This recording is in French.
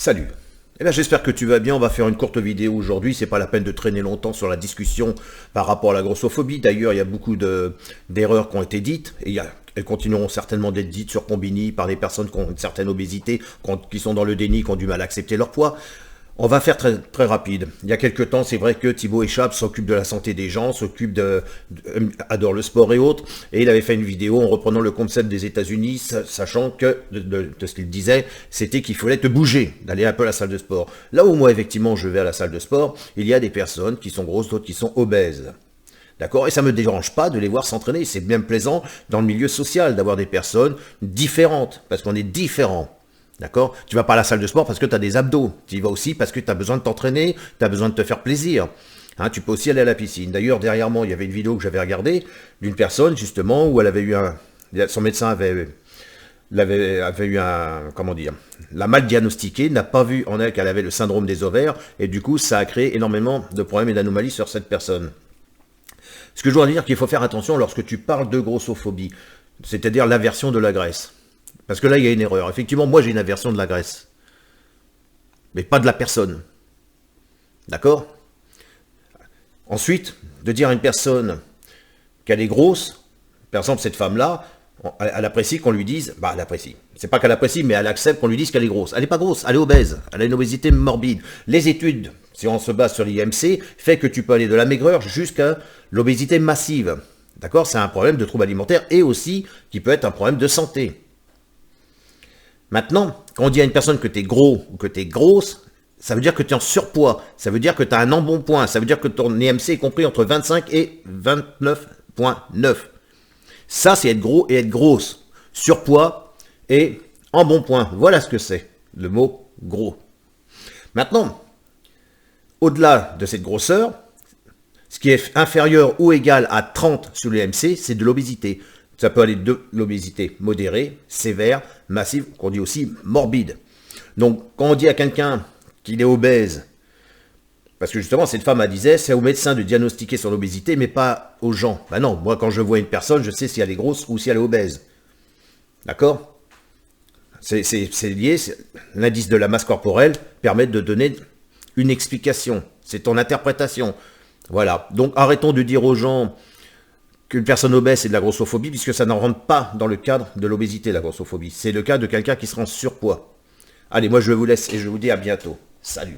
Salut. Eh bien, j'espère que tu vas bien. On va faire une courte vidéo aujourd'hui. C'est pas la peine de traîner longtemps sur la discussion par rapport à la grossophobie. D'ailleurs, il y a beaucoup d'erreurs qui ont été dites. Et elles continueront certainement d'être dites sur Combini par des personnes qui ont une certaine obésité, qui sont dans le déni, qui ont du mal à accepter leur poids. On va faire très, très rapide. Il y a quelques temps, c'est vrai que Thibaut Echappe s'occupe de la santé des gens, adore le sport et autres, et il avait fait une vidéo en reprenant le concept des États-Unis, sachant que, de ce qu'il disait, c'était qu'il fallait te bouger, d'aller un peu à la salle de sport. Là où moi, effectivement, je vais à la salle de sport, il y a des personnes qui sont grosses, d'autres qui sont obèses. D'accord? Et ça me dérange pas de les voir s'entraîner. C'est bien plaisant dans le milieu social d'avoir des personnes différentes, parce qu'on est différents. D'accord? Tu vas pas à la salle de sport parce que tu as des abdos. Tu y vas aussi parce que tu as besoin de t'entraîner, tu as besoin de te faire plaisir. Hein, tu peux aussi aller à la piscine. D'ailleurs, derrière moi, il y avait une vidéo que j'avais regardée d'une personne, justement, où elle avait eu son médecin avait eu comment dire, l'a mal diagnostiqué, n'a pas vu en elle qu'elle avait le syndrome des ovaires, et du coup, ça a créé énormément de problèmes et d'anomalies sur cette personne. Ce que je dois dire qu'il faut faire attention lorsque tu parles de grossophobie, c'est-à-dire l'aversion de la graisse. Parce que là, il y a une erreur. Effectivement, moi, j'ai une aversion de la graisse. Mais pas de la personne. D'accord? Ensuite, de dire à une personne qu'elle est grosse, par exemple, cette femme-là, elle apprécie qu'on lui dise, elle apprécie. C'est pas qu'elle apprécie, mais elle accepte qu'on lui dise qu'elle est grosse. Elle n'est pas grosse, elle est obèse. Elle a une obésité morbide. Les études, si on se base sur l'IMC, fait que tu peux aller de la maigreur jusqu'à l'obésité massive. D'accord? C'est un problème de trouble alimentaire et aussi qui peut être un problème de santé. Maintenant, quand on dit à une personne que tu es gros ou que tu es grosse, ça veut dire que tu es en surpoids, ça veut dire que tu as un embonpoint, ça veut dire que ton IMC est compris entre 25 et 29,9. Ça, c'est être gros et être grosse. Surpoids et embonpoint. Voilà ce que c'est, le mot gros. Maintenant, au-delà de cette grosseur, ce qui est inférieur ou égal à 30 sur l'IMC, c'est de l'obésité. Ça peut aller de l'obésité modérée, sévère, massive, qu'on dit aussi morbide. Donc, quand on dit à quelqu'un qu'il est obèse, parce que justement, cette femme, elle disait, c'est au médecin de diagnostiquer son obésité, mais pas aux gens. Ben non, moi, quand je vois une personne, je sais si elle est grosse ou si elle est obèse. D'accord? C'est lié, l'indice de la masse corporelle permet de donner une explication. C'est ton interprétation. Voilà. Donc, arrêtons de dire aux gens qu'une personne obèse, c'est de la grossophobie, puisque ça n'en rentre pas dans le cadre de l'obésité, la grossophobie. C'est le cas de quelqu'un qui sera en surpoids. Allez, moi je vous laisse et je vous dis à bientôt. Salut.